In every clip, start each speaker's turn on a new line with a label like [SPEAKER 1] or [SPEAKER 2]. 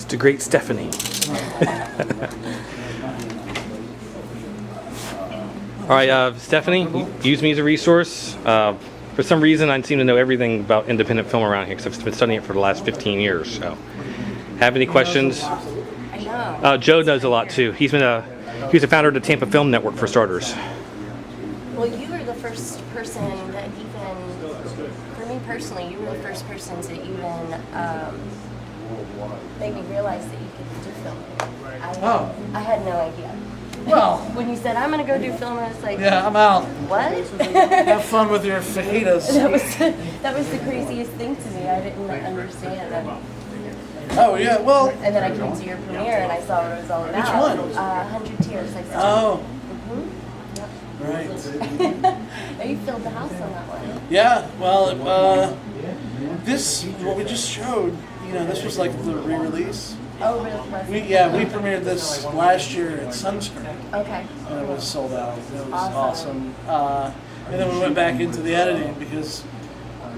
[SPEAKER 1] the great Stephanie. All right, Stephanie, use me as a resource. For some reason, I seem to know everything about independent film around here because I've been studying it for the last 15 years. So, have any questions?
[SPEAKER 2] I know.
[SPEAKER 1] Joe knows a lot too. He was the founder of the Tampa Film Network for starters.
[SPEAKER 2] Well, you were the first person that even, for me personally, you were the first person to even make me realize that you could do film. I had no idea.
[SPEAKER 3] Well,
[SPEAKER 2] When you said, I'm going to go do film, I was like,
[SPEAKER 3] yeah, I'm out.
[SPEAKER 2] what?
[SPEAKER 3] Have fun with your fajitas.
[SPEAKER 2] that was the craziest thing to me. I didn't understand.
[SPEAKER 3] Oh, yeah, well,
[SPEAKER 2] And then I came to your premiere and I saw what it was all about.
[SPEAKER 3] Which one?
[SPEAKER 2] 100 Tears. I saw.
[SPEAKER 3] right.
[SPEAKER 2] Oh, you filled the house on that one.
[SPEAKER 3] Yeah, well, what we just showed, this was like the re-release.
[SPEAKER 2] Oh, really?
[SPEAKER 3] We premiered this last year at Sunscreen.
[SPEAKER 2] Okay.
[SPEAKER 3] And it was sold out. It was awesome. And then we went back into the editing because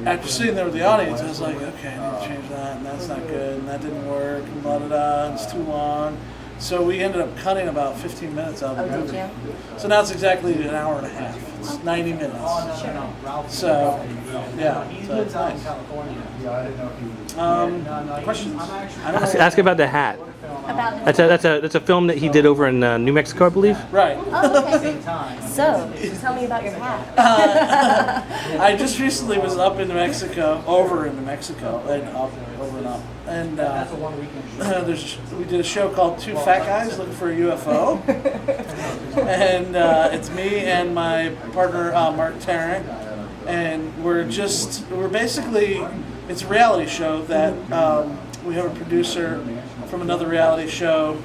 [SPEAKER 3] after sitting there with the audience, I was like, okay, I need to change that, and that's not good, and that didn't work, and blah, blah, blah, it's too long. So we ended up cutting about 15 minutes out of the movie.
[SPEAKER 2] Did
[SPEAKER 3] So now it's exactly an hour and a half. It's 90 minutes. So, yeah, so it's nice. Questions? I don't know.
[SPEAKER 1] Ask about the hat.
[SPEAKER 2] About
[SPEAKER 1] That's a film that he did over in New Mexico, I believe.
[SPEAKER 3] Right.
[SPEAKER 2] Oh, okay. So, tell me about your hat.
[SPEAKER 3] I just recently was up in New Mexico, over in New Mexico, and up, over and up. And we did a show called Two Fat Guys Looking for a UFO. And it's me and my partner, Mark Tarrant. And we're basically, it's a reality show that we have a producer from another reality show,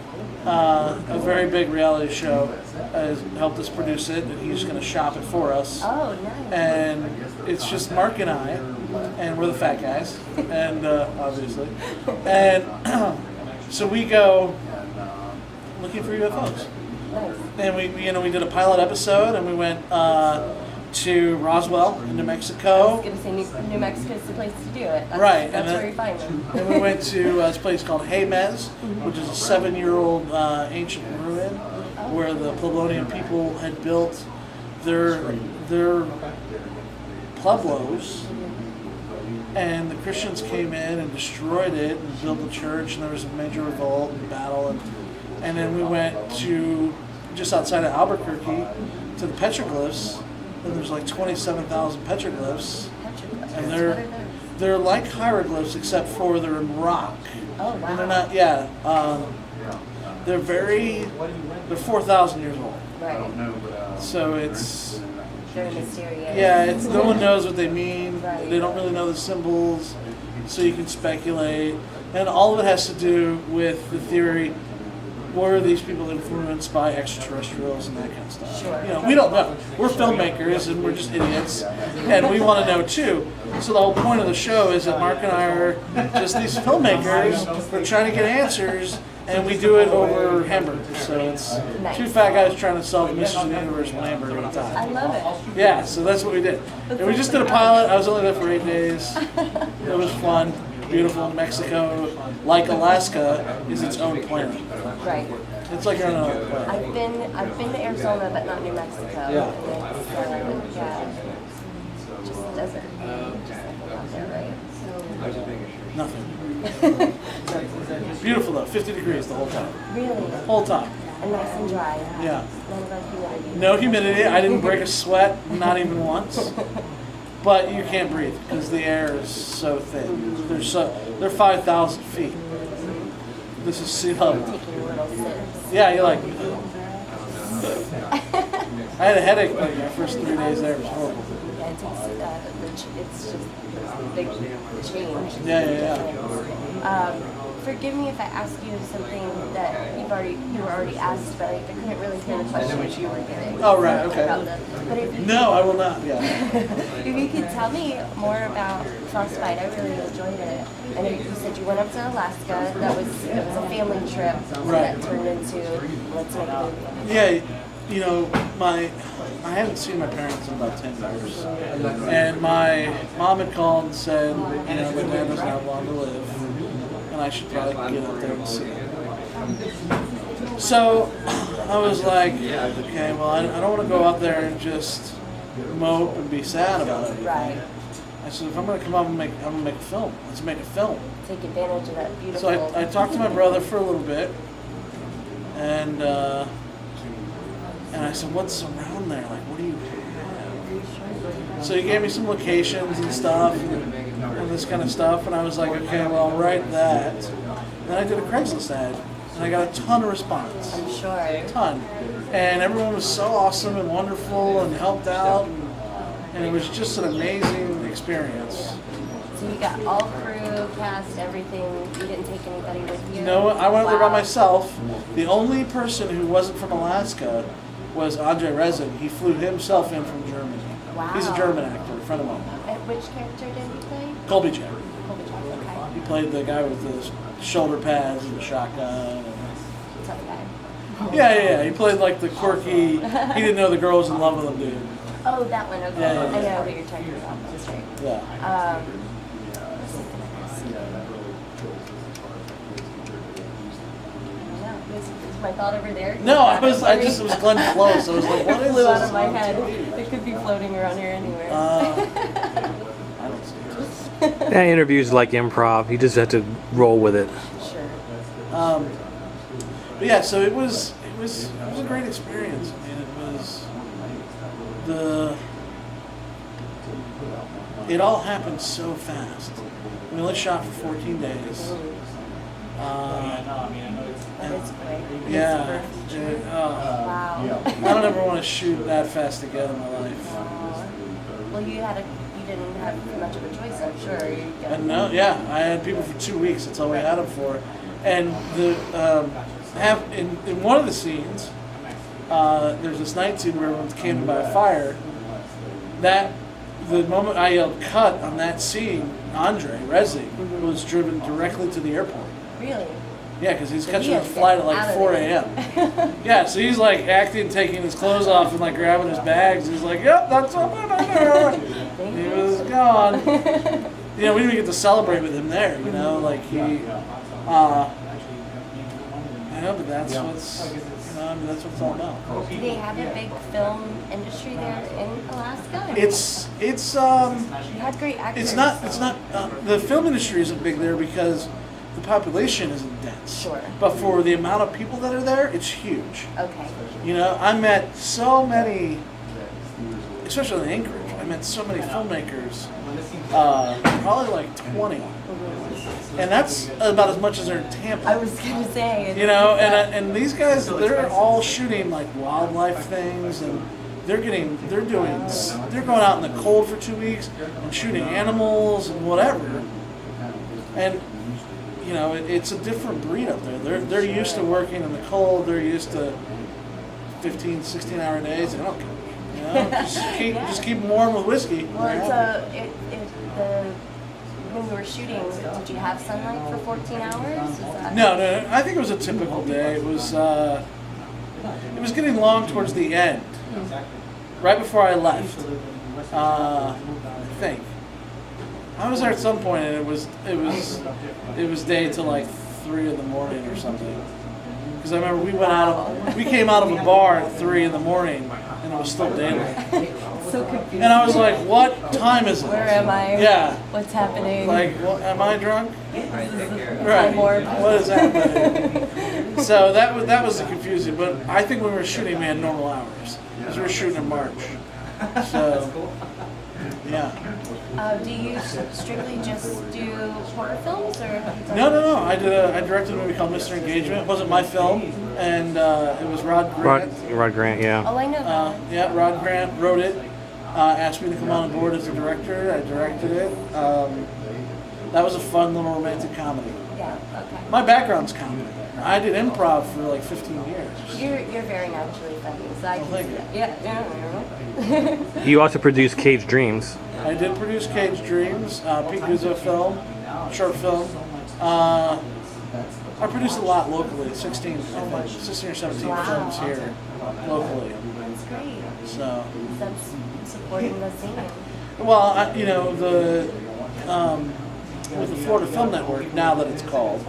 [SPEAKER 3] a very big reality show, has helped us produce it, and he's going to shop it for us.
[SPEAKER 2] Oh, nice.
[SPEAKER 3] And it's just Mark and I, and we're the fat guys, and obviously. And so we go looking for UFOs.
[SPEAKER 2] Nice.
[SPEAKER 3] And we did a pilot episode, and we went to Roswell in New
[SPEAKER 2] I
[SPEAKER 3] Mexico.
[SPEAKER 2] was going to say New Mexico's the place to do it.
[SPEAKER 3] Right,
[SPEAKER 2] That's
[SPEAKER 3] and
[SPEAKER 2] where you find them.
[SPEAKER 3] And we went to this place called Jemez, which is a 7-year-old ancient ruin where the Plebonian people had built their pueblos, and the Christians came in and destroyed it and built a church, and there was a major revolt and battle, and then we went to just outside of Albuquerque to the petroglyphs, and there's like 27,000 petroglyphs. And they're like hieroglyphs except for they're in rock.
[SPEAKER 2] Oh, wow.
[SPEAKER 3] And they're not, they're 4,000 years old.
[SPEAKER 2] Right.
[SPEAKER 3] So it's,
[SPEAKER 2] Very mysterious.
[SPEAKER 3] yeah, no one knows what they mean.
[SPEAKER 2] Right.
[SPEAKER 3] They don't really know the symbols, so you can speculate. And all of it has to do with the theory, were these people influenced by extraterrestrials and that kind of stuff?
[SPEAKER 2] Sure.
[SPEAKER 3] We don't know. We're filmmakers and we're just idiots, and we want to know too. So the whole point of the show is that Mark and I are just these filmmakers. We're trying to get answers, and we do it over hamburgers. So it's
[SPEAKER 2] Nice.
[SPEAKER 3] two fat guys trying to solve the mysteries of the universe one hamburger at a time.
[SPEAKER 2] I love it.
[SPEAKER 3] Yeah, so that's what we did. And we just did a pilot. I was only there for 8 days. It was fun. Beautiful. Mexico, like Alaska, is its own planet.
[SPEAKER 2] Right.
[SPEAKER 3] It's like another planet.
[SPEAKER 2] I've been to Arizona, but not New Mexico.
[SPEAKER 3] Yeah.
[SPEAKER 2] And it's, just desert. Just like out there, right?
[SPEAKER 3] Nothing. Beautiful though. 50 degrees the whole time.
[SPEAKER 2] Really?
[SPEAKER 3] Whole time.
[SPEAKER 2] And nice and dry.
[SPEAKER 3] Yeah.
[SPEAKER 2] None of humidity.
[SPEAKER 3] No humidity. I didn't break a sweat, not even once. But you can't breathe because the air is so thin. They're 5,000 feet. This is sea level.
[SPEAKER 2] Taking little sips.
[SPEAKER 3] Yeah, you're like. I had a headache like my first 3 days there. It was horrible.
[SPEAKER 2] Yeah, it's just a big change.
[SPEAKER 3] Yeah.
[SPEAKER 2] Forgive me if I ask you something that you were already asked, but I couldn't really hear the questions you were getting.
[SPEAKER 3] Oh, right, okay.
[SPEAKER 2] But if you
[SPEAKER 3] No, I will not. Yeah.
[SPEAKER 2] if you could tell me more about Frostbite, I really enjoyed it. I know you said you went up to Alaska. It was a family trip
[SPEAKER 3] Right.
[SPEAKER 2] that turned into let's make a movie.
[SPEAKER 3] Yeah, I haven't seen my parents in about 10 years. And my mom had called and said, my dad doesn't have long to live. and I should probably get up there and see it. So I was like, okay, well, I don't want to go out there and just mope and be sad about it.
[SPEAKER 2] Right.
[SPEAKER 3] I said, if I'm going to come up and I'm going to make a film. Let's make a film.
[SPEAKER 2] Take advantage of that beautiful.
[SPEAKER 3] So I talked to my brother for a little bit, and I said, what's around there? Like, what do you have? So he gave me some locations and stuff, and this kind of stuff, and I was like, okay, well, I'll write that. Then I did a Craigslist ad, and I got a ton of response.
[SPEAKER 2] I'm sure.
[SPEAKER 3] A ton. And everyone was so awesome and wonderful and helped out, and it was just an amazing experience.
[SPEAKER 2] So you got all crew, cast, everything. You didn't take anybody with you?
[SPEAKER 3] No, I went there by
[SPEAKER 2] Wow.
[SPEAKER 3] myself. The only person who wasn't from Alaska was Andre Rezin. He flew himself in from Germany.
[SPEAKER 2] Wow.
[SPEAKER 3] He's a German actor, a friend of mine.
[SPEAKER 2] And which character did he play?
[SPEAKER 3] Colby Jack.
[SPEAKER 2] Colby Jack, okay.
[SPEAKER 3] He played the guy with the shoulder pads and the shotgun.
[SPEAKER 2] Tough guy.
[SPEAKER 3] Yeah. He played like the quirky, he didn't know the girl was in love with him dude.
[SPEAKER 2] Oh, that one, okay.
[SPEAKER 3] Yeah.
[SPEAKER 2] I know what you're talking about. That's right.
[SPEAKER 3] Yeah.
[SPEAKER 2] Was my thought over there?
[SPEAKER 3] No, it was Glenn Close. I was like, what is
[SPEAKER 2] Flew out
[SPEAKER 3] this?
[SPEAKER 2] of my head. It could be floating around here anywhere.
[SPEAKER 3] I don't see it.
[SPEAKER 1] That interview's like improv. You just have to roll with it.
[SPEAKER 2] Sure.
[SPEAKER 3] But yeah, so it was a great experience. I mean, it all happened so fast. We only shot for 14 days.
[SPEAKER 2] That is great.
[SPEAKER 3] Yeah.
[SPEAKER 2] Wow.
[SPEAKER 3] I don't ever want to shoot that fast again in my life.
[SPEAKER 2] Well, you didn't have much of a choice, I'm sure. You got-
[SPEAKER 3] And no, yeah, I had people for 2 weeks. That's all we had them for. And in one of the scenes, there's this night scene where everyone's camping by a fire. The moment I yelled cut on that scene, Andre Rezzi was driven directly to the airport.
[SPEAKER 2] Really?
[SPEAKER 3] Yeah, because he's
[SPEAKER 2] So
[SPEAKER 3] catching
[SPEAKER 2] he
[SPEAKER 3] a
[SPEAKER 2] has to
[SPEAKER 3] flight at
[SPEAKER 2] get out
[SPEAKER 3] like
[SPEAKER 2] of
[SPEAKER 3] 4
[SPEAKER 2] there.
[SPEAKER 3] a.m. Yeah, so he's like acting, taking his clothes off and like grabbing his bags. He's like, yep, that's what I'm gonna do. He was gone. You know, we didn't get to celebrate with him there, you know, like but that's that's what it's all about.
[SPEAKER 2] Do they have a big film industry there in Alaska?
[SPEAKER 3] It's
[SPEAKER 2] You had great actors.
[SPEAKER 3] it's not the film industry isn't big there because the population isn't dense.
[SPEAKER 2] Sure.
[SPEAKER 3] But for the amount of people that are there, it's huge.
[SPEAKER 2] Okay.
[SPEAKER 3] You know, I met so many, especially in Anchorage, I met so many filmmakers, probably like 20. And that's about as much as there in Tampa.
[SPEAKER 2] I was gonna say.
[SPEAKER 3] You know, and these guys, they're all shooting like wildlife things, and they're going out in the cold for 2 weeks and shooting animals and whatever. And you know, it's a different breed up there. They're used to working in the cold. They're used to 15, 16-hour days. They don't care. You know, just keep them warm with whiskey.
[SPEAKER 2] Well, when you were shooting, did you have sunlight for 14 hours? Is that...
[SPEAKER 3] No. I think it was a typical day. It was getting long towards the end, right before I left. I think I was there at some point, and it was day till like 3 in the morning or something. Because I remember we came out of a bar at 3 in the morning, and it was still daylight.
[SPEAKER 2] So confused.
[SPEAKER 3] And I was like, "What time is it?
[SPEAKER 2] Where am I?
[SPEAKER 3] Yeah.
[SPEAKER 2] What's happening?
[SPEAKER 3] Like, am I drunk?
[SPEAKER 2] Right.
[SPEAKER 3] What is happening?" So that was confusing. But I think when we were shooting, we had normal hours because we were shooting in March. So yeah.
[SPEAKER 2] Do you strictly just do horror films, or have you done
[SPEAKER 3] No. I directed a movie called Mr. Engagement. It wasn't my film, and it was Rod Grant.
[SPEAKER 1] Rod Grant, yeah.
[SPEAKER 2] Oh, I know that.
[SPEAKER 3] Yeah, Rod Grant wrote it. Asked me to come on board as a director. I directed it. That was a fun little romantic comedy.
[SPEAKER 2] Yeah. Okay.
[SPEAKER 3] My background's comedy. I did improv for like 15 years.
[SPEAKER 2] You're very naturally funny, so I can
[SPEAKER 3] thank
[SPEAKER 2] see
[SPEAKER 3] you.
[SPEAKER 2] that. Yeah.
[SPEAKER 1] You also produced Cage Dreams.
[SPEAKER 3] I did produce Cage Dreams, Pete Guzzo film, short film. I produced a lot locally, 16 or 17
[SPEAKER 2] Wow.
[SPEAKER 3] films here locally.
[SPEAKER 2] That's great.
[SPEAKER 3] So,
[SPEAKER 2] That's supporting the scene.
[SPEAKER 3] well, with the Florida Film Network, now that it's called.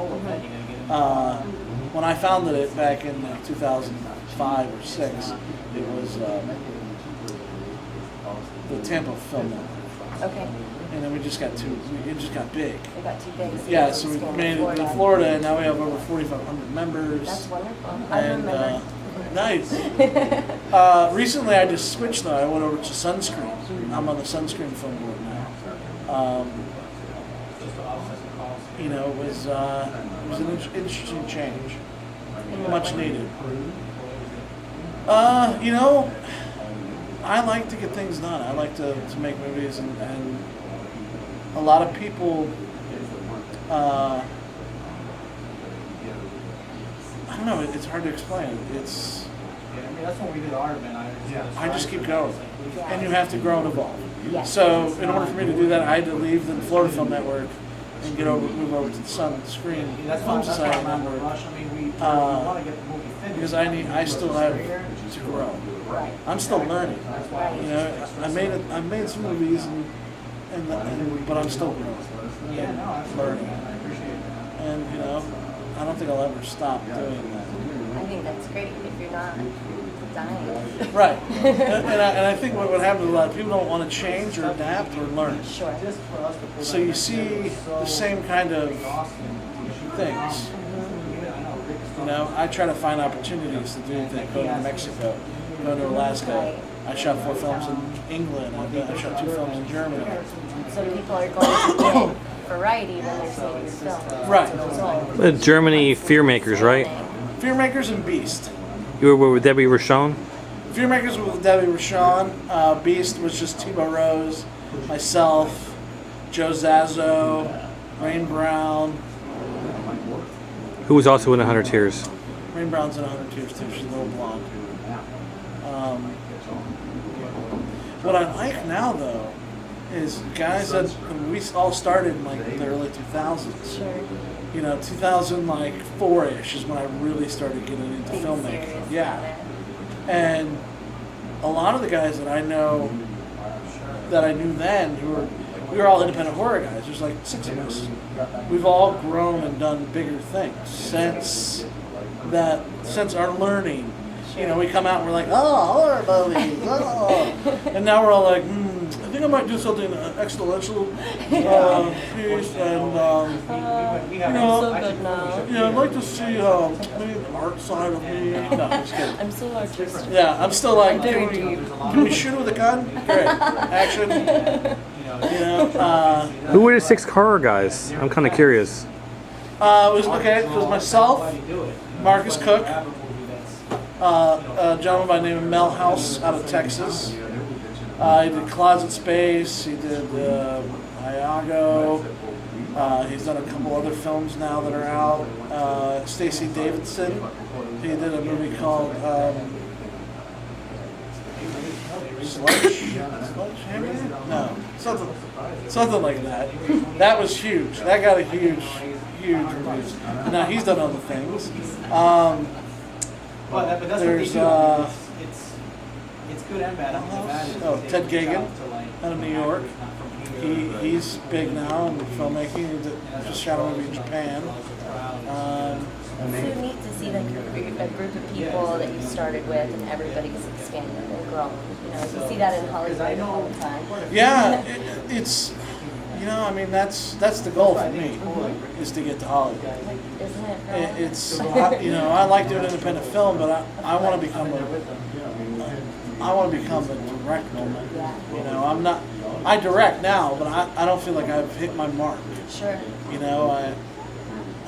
[SPEAKER 3] When I founded it back in 2005 or 6, it was the Tampa Film Network.
[SPEAKER 2] Okay.
[SPEAKER 3] And then it just got big.
[SPEAKER 2] It got too big.
[SPEAKER 3] Yeah, so we made it in Florida, and now we have over 4,500 members.
[SPEAKER 2] That's wonderful. I
[SPEAKER 3] And
[SPEAKER 2] remember.
[SPEAKER 3] nice. Recently, I just switched though. I went over to Sunscreen. I'm on the Sunscreen film board now. You know, it was an interesting change, much needed. You know, I like to get things done. I like to make movies, and a lot of people. I don't know. It's hard to explain. It's.
[SPEAKER 4] That's when we did our event.
[SPEAKER 3] I just keep going, and you have to grow and evolve.
[SPEAKER 2] Yes.
[SPEAKER 3] So, in order for me to do that, I had to leave the Florida Film Network and move over to the Sunscreen
[SPEAKER 4] That's
[SPEAKER 3] Film
[SPEAKER 4] why
[SPEAKER 3] Society
[SPEAKER 4] I'm not in a
[SPEAKER 3] Network
[SPEAKER 4] rush. I mean, we want to get the movie finished.
[SPEAKER 3] because I still have to grow.
[SPEAKER 2] Right.
[SPEAKER 3] I'm still learning. You know, I made some movies, but I'm still growing
[SPEAKER 4] Yeah, no,
[SPEAKER 3] and
[SPEAKER 4] absolutely.
[SPEAKER 3] learning.
[SPEAKER 4] I appreciate that.
[SPEAKER 3] And you know, I don't think I'll ever stop doing that.
[SPEAKER 2] I think that's great if you're not dying.
[SPEAKER 3] Right. and I think what happens is a lot of people don't want to change or adapt or learn.
[SPEAKER 2] Sure.
[SPEAKER 4] Just for us to pull
[SPEAKER 3] So you see the same kind of things. You know, I try to find opportunities to do things. Go to Mexico, go to Alaska. I shot 4 films in England. I shot 2 films in Germany.
[SPEAKER 2] So people are going to get variety when they're seeing your film.
[SPEAKER 3] Right.
[SPEAKER 2] As a result.
[SPEAKER 1] Germany Fear Makers, right?
[SPEAKER 3] Fearmakers and Beast.
[SPEAKER 1] You were with Debbie Rochon?
[SPEAKER 3] Fearmakers was with Debbie Rochon. Beast was just Tebow Rose, myself, Joe Zazzo, Rain Brown.
[SPEAKER 1] Who was also in 100 Tears.
[SPEAKER 3] Rain Brown's in 100 Tears too. She's a little blonde. What I like now though is guys that we all started in like the early 2000s.
[SPEAKER 2] Sure.
[SPEAKER 3] You know, 2004-ish is when I really started getting into
[SPEAKER 2] Being
[SPEAKER 3] filmmaking.
[SPEAKER 2] serious
[SPEAKER 3] Yeah.
[SPEAKER 2] about it.
[SPEAKER 3] And a lot of the guys that I know, that I knew then, we were all independent horror guys. There's like 6 of us. We've all grown and done bigger things since our learning. You know, we come out and we're like, oh, horror movies, oh. And now we're all like, I think I might do something exponential piece, and
[SPEAKER 4] we
[SPEAKER 3] you
[SPEAKER 4] have
[SPEAKER 3] know,
[SPEAKER 2] so good now.
[SPEAKER 3] yeah, I'd like to see maybe the art side of me. No, I'm just kidding.
[SPEAKER 2] I'm so artistic.
[SPEAKER 3] Yeah, I'm still like,
[SPEAKER 2] very
[SPEAKER 3] can we shoot with a gun? Great, action. You know,
[SPEAKER 1] Who were the 6 horror guys? I'm kind of curious.
[SPEAKER 3] it was myself, Marcus Cook, a gentleman by the name of Mel House out of Texas. He did Closet Space. He did Iago. He's done a couple other films now that are out. Stacey Davidson. He did a movie called Sledgehammer? No, something like that. That was huge. That got a huge reviews. And now he's done other things.
[SPEAKER 4] But that's what they
[SPEAKER 3] There's
[SPEAKER 4] do. It's good and bad. I mean, the bad is they
[SPEAKER 3] Ted
[SPEAKER 4] reach
[SPEAKER 3] Gagan
[SPEAKER 4] out to, like,
[SPEAKER 3] out of New York. He's big now in filmmaking. He just shot a movie in Japan.
[SPEAKER 2] It's so neat to see like a group of people that you started with and everybody's expanded and grown. You know, you see that in Hollywood all the time.
[SPEAKER 3] Yeah, it's you know, I mean that's the goal for me is to get to Hollywood.
[SPEAKER 2] Isn't it?
[SPEAKER 3] It's you know, I like doing independent film, but I want to become a director. You know, I direct now, but I don't feel like I've hit my mark.
[SPEAKER 2] Sure.
[SPEAKER 3] You know,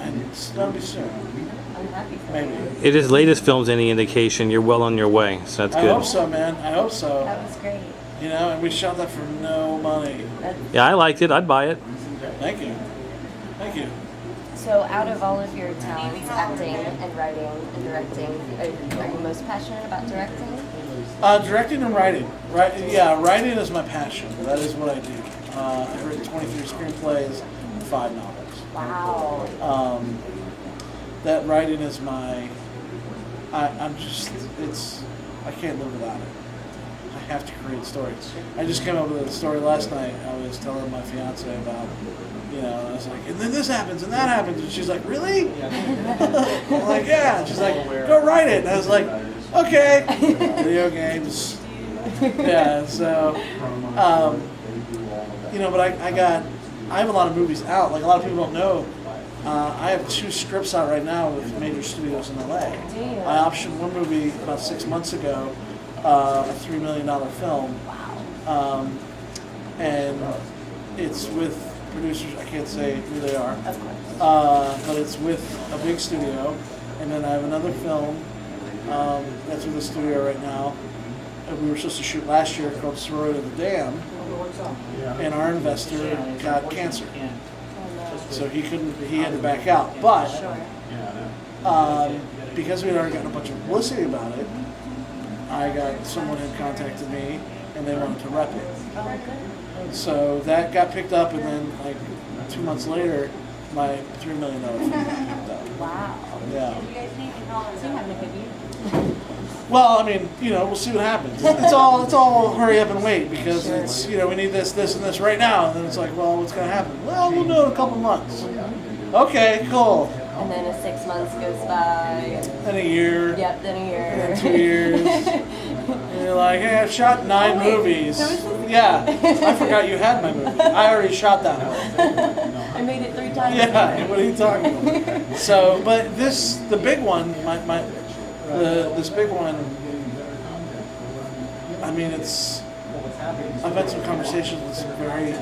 [SPEAKER 3] and it's gonna be soon.
[SPEAKER 2] I'm happy for
[SPEAKER 3] Maybe.
[SPEAKER 2] you.
[SPEAKER 1] If his latest film's any indication, you're well on your way, so that's
[SPEAKER 3] I
[SPEAKER 1] good.
[SPEAKER 3] hope so, man. I hope so.
[SPEAKER 2] That was great.
[SPEAKER 3] You know, and we shot that for no money.
[SPEAKER 1] Yeah, I liked it. I'd buy it.
[SPEAKER 3] Thank you. Thank you.
[SPEAKER 2] So out of all of your talents, acting and writing and directing, are you most passionate about directing?
[SPEAKER 3] Directing and writing. Yeah, writing is my passion. That is what I do. I've written 23 screenplays and 5 novels.
[SPEAKER 2] Wow.
[SPEAKER 3] That writing is my. I can't live without it. I have to create stories. I just came up with a story last night. I was telling my fiance about, You know, and I was like, and then this happens and that happens, and she's like, really? I'm like, yeah. And she's like, go write it. And I was like, okay. Video games. Yeah. So, you know, but I have a lot of movies out. Like a lot of people don't know. I have 2 scripts out right now with major studios in LA. I optioned one movie about 6 months ago, a $3 million film.
[SPEAKER 2] Wow.
[SPEAKER 3] And it's with producers, I can't say who they are,
[SPEAKER 2] Of course.
[SPEAKER 3] but it's with a big studio. And then I have another film that's with a studio right now that we were supposed to shoot last year called Sorority of the Dam. And our investor got cancer. So he had to back out. But because we had already gotten a bunch of publicity about it, I got someone had contacted me and they wanted to rep it.
[SPEAKER 2] Oh, good.
[SPEAKER 3] So that got picked up, and then like 2 months later, my $3 million film got picked up.
[SPEAKER 2] Wow.
[SPEAKER 3] Yeah.
[SPEAKER 2] So you're having a good year.
[SPEAKER 3] Well, I mean, you know, we'll see what happens. It's all hurry up and wait because it's, you know, we need this, and this right now, and then it's like, well, what's going to happen? Well, we'll know in a couple months. Okay, cool.
[SPEAKER 2] And then 6 months goes by.
[SPEAKER 3] Then a year.
[SPEAKER 2] Yep, then a year.
[SPEAKER 3] And 2 years. And you're like, hey, I've shot 9 movies.
[SPEAKER 2] So is this-
[SPEAKER 3] Yeah, I forgot you had my movie. I already shot that one.
[SPEAKER 2] I made it 3 times.
[SPEAKER 3] Yeah, what are you talking about? So, but the big one, this big one, I mean, I've had some conversations with some very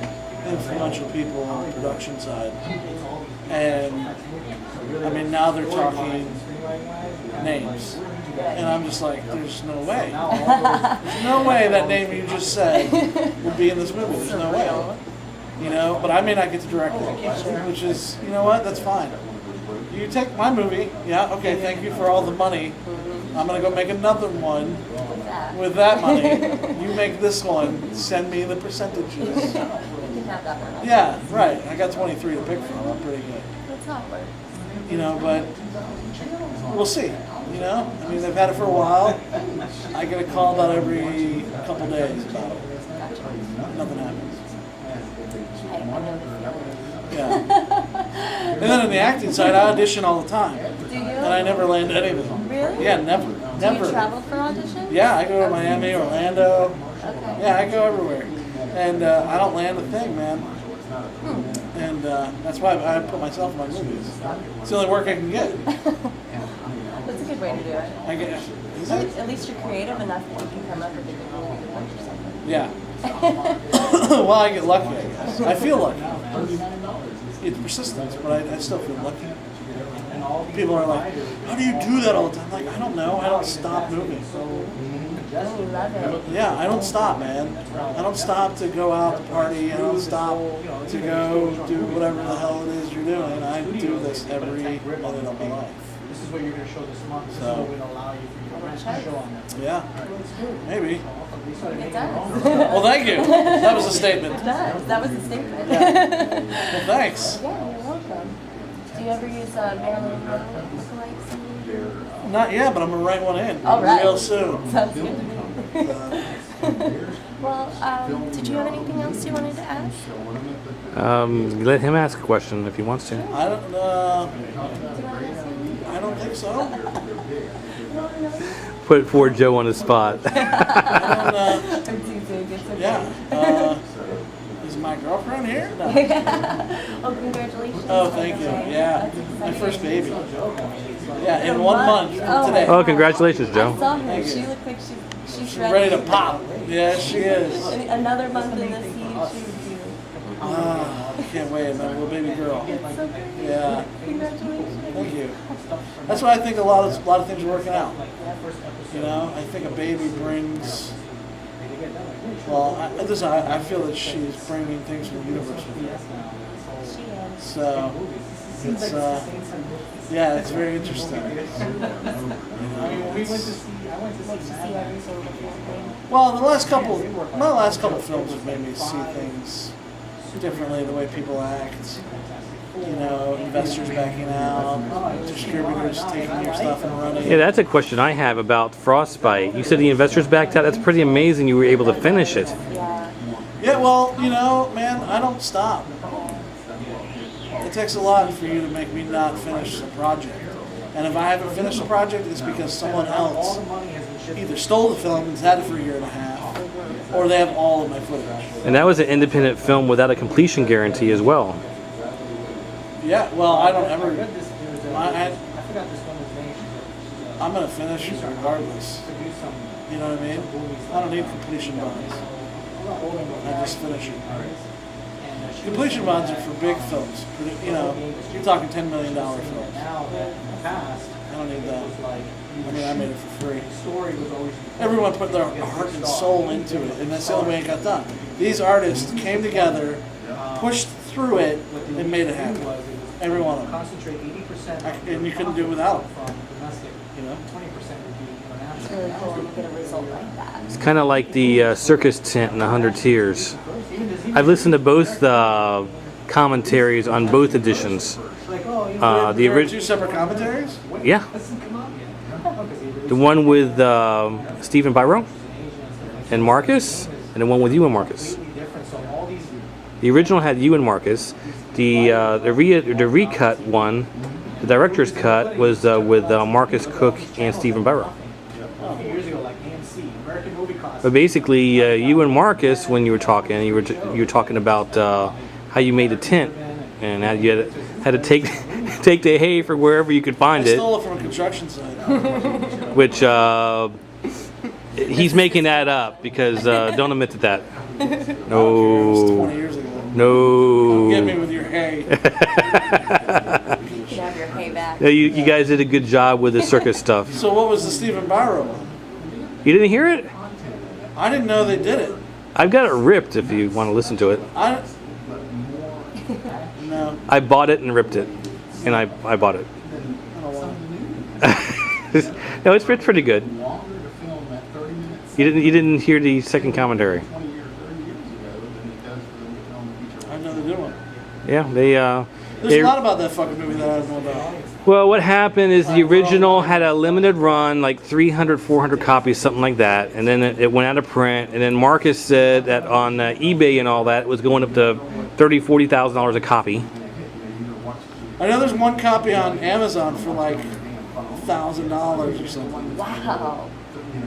[SPEAKER 3] influential people on the production side. And, I mean, now they're talking names. And I'm just like, there's no way. There's no way that name you just said will be in this movie. There's no way. You know, but I may not get to direct it, which is, you know what, that's fine. You take my movie, yeah, okay, thank you for all the money. I'm going to go make another one with that money. You make this one, send me the percentages.
[SPEAKER 2] You can have that one.
[SPEAKER 3] Yeah, right. I got 23 to pick from. I'm pretty good.
[SPEAKER 2] That's how it works.
[SPEAKER 3] You know, but we'll see. You know, I mean, they've had it for a while. I get a call about every couple days about it.
[SPEAKER 2] Gotcha.
[SPEAKER 3] Nothing happens.
[SPEAKER 2] I know the feeling.
[SPEAKER 3] Yeah. And then on the acting side, I audition all the time.
[SPEAKER 2] Do you?
[SPEAKER 3] And I never land anything.
[SPEAKER 2] Really?
[SPEAKER 3] Yeah, never.
[SPEAKER 2] Do
[SPEAKER 3] Never.
[SPEAKER 2] you travel for auditions?
[SPEAKER 3] Yeah, I go to Miami, Orlando.
[SPEAKER 2] Okay.
[SPEAKER 3] Yeah, I go everywhere. And I don't land a thing, man. And that's why I put myself in my movies. It's the only work I can get.
[SPEAKER 2] That's a good way to do it.
[SPEAKER 3] I get, is it?
[SPEAKER 2] At least you're creative enough that you can come up with a good punch or something.
[SPEAKER 3] Yeah. Well, I get lucky, I guess. I feel lucky. It's persistence, but I still feel lucky. People are like, how do you do that all the time? Like, I don't know. I don't stop moving.
[SPEAKER 2] Oh, you love it.
[SPEAKER 3] Yeah, I don't stop, man. I don't stop to go out to party. I don't stop to go do whatever the hell it is you're doing. I do this every minute of my life.
[SPEAKER 4] This is what you're going to show this month. This
[SPEAKER 3] So-
[SPEAKER 4] is what will allow you for your rent to show on there.
[SPEAKER 3] Yeah, maybe.
[SPEAKER 2] It does.
[SPEAKER 3] Well, thank you. That was a statement.
[SPEAKER 2] It does. That was a statement.
[SPEAKER 3] Well, thanks.
[SPEAKER 2] Yeah, you're welcome. Do you ever use Marilyn Monroe lookalikes?
[SPEAKER 3] Not yet, but I'm gonna write one in
[SPEAKER 2] All right.
[SPEAKER 3] real soon.
[SPEAKER 2] Sounds good to me. Well, did you have anything else you wanted to ask?
[SPEAKER 1] Let him ask a question if he wants to.
[SPEAKER 3] I don't.
[SPEAKER 2] Do you want to ask me?
[SPEAKER 3] I don't think so.
[SPEAKER 1] Put poor Joe on the spot.
[SPEAKER 3] I don't.
[SPEAKER 2] I'm teasing. It's okay.
[SPEAKER 3] Yeah. Is my girlfriend here? No.
[SPEAKER 2] Oh, congratulations.
[SPEAKER 3] Oh, thank you. Yeah, my first baby. Yeah, in 1 month from
[SPEAKER 2] Oh.
[SPEAKER 3] today.
[SPEAKER 1] Oh, congratulations,
[SPEAKER 2] I
[SPEAKER 1] Joe.
[SPEAKER 2] saw her.
[SPEAKER 3] Thank you.
[SPEAKER 2] She looked like she's
[SPEAKER 3] She's ready to pop. Yeah, she is.
[SPEAKER 2] Another month in the sea, she would do.
[SPEAKER 3] Ah, I can't wait. My little baby girl.
[SPEAKER 2] It's so pretty.
[SPEAKER 3] Yeah.
[SPEAKER 2] Congratulations.
[SPEAKER 3] Thank you. That's why I think a lot of things are working out. You know, I think a baby brings. Well, I feel that she's bringing things from the universe with her.
[SPEAKER 2] She is.
[SPEAKER 3] So it's yeah, it's very interesting.
[SPEAKER 4] I mean, we went to see, I went to see
[SPEAKER 2] See everything differently.
[SPEAKER 3] Well, my last couple films have made me see things differently. The way people act. You know, investors backing out, distributors taking your stuff and running.
[SPEAKER 1] Yeah, that's a question I have about Frostbite. You said the investors backed out. That's pretty amazing you were able to finish it.
[SPEAKER 2] Yeah.
[SPEAKER 3] Yeah, well, you know, man, I don't stop. takes a lot for you to make me not finish a project. And if I haven't finished a project, it's because someone else either stole the film and has had it for a year and a half, or they have all of my footage.
[SPEAKER 1] And that was an independent film without a completion guarantee as well.
[SPEAKER 3] Yeah, well, I don't ever.
[SPEAKER 4] I forgot this woman's name.
[SPEAKER 3] I'm gonna finish it regardless. You know what I mean? I don't need completion bonds. I just finish it. Completion bonds are for big films. You know, you're talking $10 million films. I don't need that. I mean, I made it for free. Everyone put their heart and soul into it, and that's the only way it got done. These artists came together, pushed through it, and made it happen. Every one of them. And you couldn't do it without them. You know?
[SPEAKER 2] It's really cool when you get a result like that.
[SPEAKER 1] It's kind of like the circus tent in 100 Tears. I've listened to both commentaries on both editions. The
[SPEAKER 3] There are
[SPEAKER 1] original,
[SPEAKER 3] two separate commentaries?
[SPEAKER 1] yeah, the one with Stephen Byro and Marcus, and the one with you and Marcus. The original had you and Marcus. The recut one, the director's cut, was with Marcus Cook and Stephen Byro. But basically, you and Marcus, when you were talking, you were talking about how you made a tent and how you had to take take the hay for wherever you could
[SPEAKER 3] I
[SPEAKER 1] find it.
[SPEAKER 3] stole it from a construction site.
[SPEAKER 1] Which he's making that up because don't admit to that.
[SPEAKER 3] It was
[SPEAKER 1] No,
[SPEAKER 3] 20 years ago.
[SPEAKER 1] no.
[SPEAKER 3] Get me with your hay.
[SPEAKER 2] You can have your hay back.
[SPEAKER 1] Yeah, you guys did a good job with the circus stuff.
[SPEAKER 3] So what was the Stephen Byro one?
[SPEAKER 1] You didn't hear it?
[SPEAKER 3] I didn't know they did it.
[SPEAKER 1] I've got it ripped if you want to listen to it.
[SPEAKER 3] No,
[SPEAKER 1] I bought it and ripped it, and I bought it.
[SPEAKER 3] I don't want it.
[SPEAKER 1] No, it's pretty good. You didn't hear the second commentary.
[SPEAKER 3] I know they did one.
[SPEAKER 1] Yeah, they
[SPEAKER 3] There's a lot about that fucking movie that I don't know about.
[SPEAKER 1] Well, what happened is the original had a limited run, like 300, 400 copies, something like that, and then it went out of print. And then Marcus said that on eBay and all that, it was going up to $30,000, $40,000 a copy.
[SPEAKER 3] I know there's one copy on Amazon for like $1,000 or something.
[SPEAKER 2] Wow.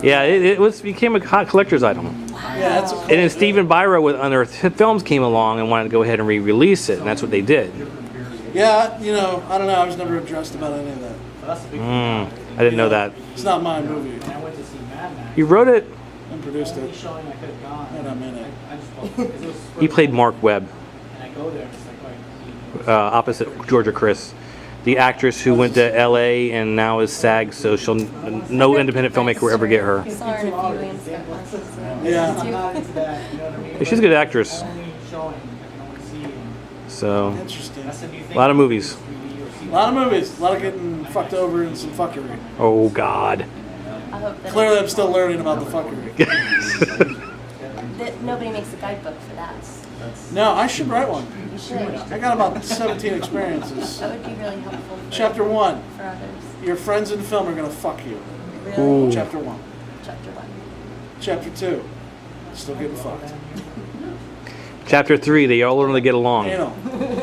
[SPEAKER 1] Yeah, it became a hot collector's item.
[SPEAKER 3] Yeah, that's a cool.
[SPEAKER 1] And then Stephen Byro with Unearthed Films came along and wanted to go ahead and re-release it, and that's what they did.
[SPEAKER 3] Yeah, you know, I don't know. I was never addressed about any of that.
[SPEAKER 1] I didn't know that.
[SPEAKER 3] It's not my movie.
[SPEAKER 1] You wrote it.
[SPEAKER 3] I produced it. And I'm in it.
[SPEAKER 1] He played Mark Webb, opposite Georgia Chris, the actress who went to L.A. and now is SAG, so no independent filmmaker will ever get her.
[SPEAKER 2] I saw her in a few Williams classes.
[SPEAKER 3] Yeah.
[SPEAKER 1] She's a good actress. So,
[SPEAKER 3] Interesting.
[SPEAKER 1] a lot of movies.
[SPEAKER 3] A lot of movies. A lot of getting fucked over and some fuckery.
[SPEAKER 1] Oh God.
[SPEAKER 2] I hope that,
[SPEAKER 3] Clearly, I'm still learning about the fuckery.
[SPEAKER 2] that nobody makes a guidebook for that.
[SPEAKER 3] No, I should write one.
[SPEAKER 2] You should.
[SPEAKER 3] I got about 17 experiences.
[SPEAKER 2] That would be really helpful for,
[SPEAKER 3] Chapter 1.
[SPEAKER 2] for others.
[SPEAKER 3] Your friends in film are going to fuck you.
[SPEAKER 2] Really?
[SPEAKER 1] Ooh.
[SPEAKER 3] Chapter 1.
[SPEAKER 2] Chapter 1.
[SPEAKER 3] Chapter 2. Still getting fucked.
[SPEAKER 1] Chapter 3, they all learn to get along.
[SPEAKER 3] Anal.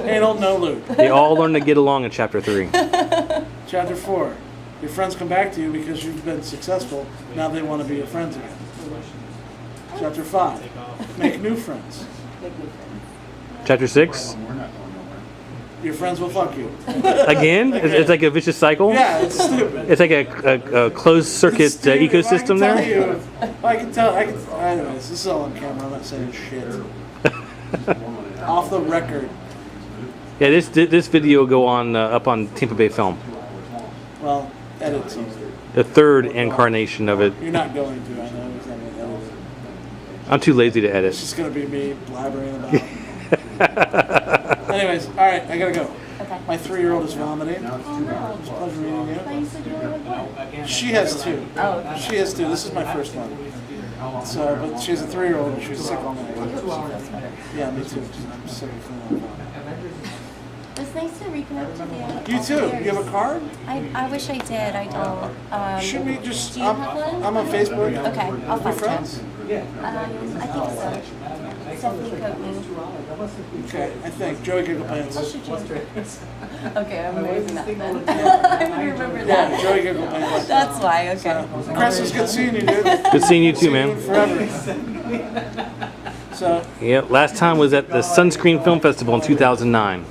[SPEAKER 3] Anal, no lube.
[SPEAKER 1] They all learn to get along in Chapter 3.
[SPEAKER 3] Chapter 4. Your friends come back to you because you've been successful. Now they want to be your friends again. Chapter 5. Make new friends.
[SPEAKER 2] Make new friends.
[SPEAKER 1] Chapter 6,
[SPEAKER 3] Your friends will fuck you.
[SPEAKER 1] again, it's like a vicious cycle.
[SPEAKER 3] Yeah, it's stupid.
[SPEAKER 1] It's like a closed circuit
[SPEAKER 3] It's stupid.
[SPEAKER 1] ecosystem
[SPEAKER 3] If I
[SPEAKER 1] there.
[SPEAKER 3] can tell you, I can tell. Anyways, this is all on camera. I'm not saying shit. Off the record.
[SPEAKER 1] Yeah, this video will go on up on Tampa Bay Film.
[SPEAKER 3] Well, edit some.
[SPEAKER 1] The third incarnation of it.
[SPEAKER 3] You're not going to. I know. It's not going to edit it.
[SPEAKER 1] I'm too lazy to
[SPEAKER 3] It's
[SPEAKER 1] edit.
[SPEAKER 3] just going to be me blabbering about. Anyways, all right. I gotta go.
[SPEAKER 2] Okay.
[SPEAKER 3] My 3-year-old is vomiting.
[SPEAKER 2] Oh no.
[SPEAKER 3] It's a pleasure meeting you.
[SPEAKER 2] But you said you only had one.
[SPEAKER 3] She has 2.
[SPEAKER 2] Oh, okay.
[SPEAKER 3] She has 2. This is my first one. So, but she's a 3-year-old and she's sick all night. Yeah, me too. I'm sick of feeling
[SPEAKER 2] It's nice to reconnect with you.
[SPEAKER 3] You too. You have a card?
[SPEAKER 2] I wish I did. I don't.
[SPEAKER 3] Should we just?
[SPEAKER 2] Do you have one?
[SPEAKER 3] I'm on Facebook.
[SPEAKER 2] Okay, I'll
[SPEAKER 3] We're
[SPEAKER 2] find
[SPEAKER 3] friends.
[SPEAKER 2] you. I think so. Stephanie Coatman.
[SPEAKER 3] Okay, I think Joey Giggle Pants.
[SPEAKER 2] I'll shoot you. Okay, I'm amazing that then. I remember
[SPEAKER 3] Yeah,
[SPEAKER 2] that.
[SPEAKER 3] Joey Giggle Pants.
[SPEAKER 2] That's why. Okay.
[SPEAKER 3] Chris, it's good seeing you, dude.
[SPEAKER 1] Good seeing you too,
[SPEAKER 3] See you
[SPEAKER 1] man.
[SPEAKER 3] forever. So,
[SPEAKER 1] Yep. Last time was at the Sunscreen Film Festival in 2009.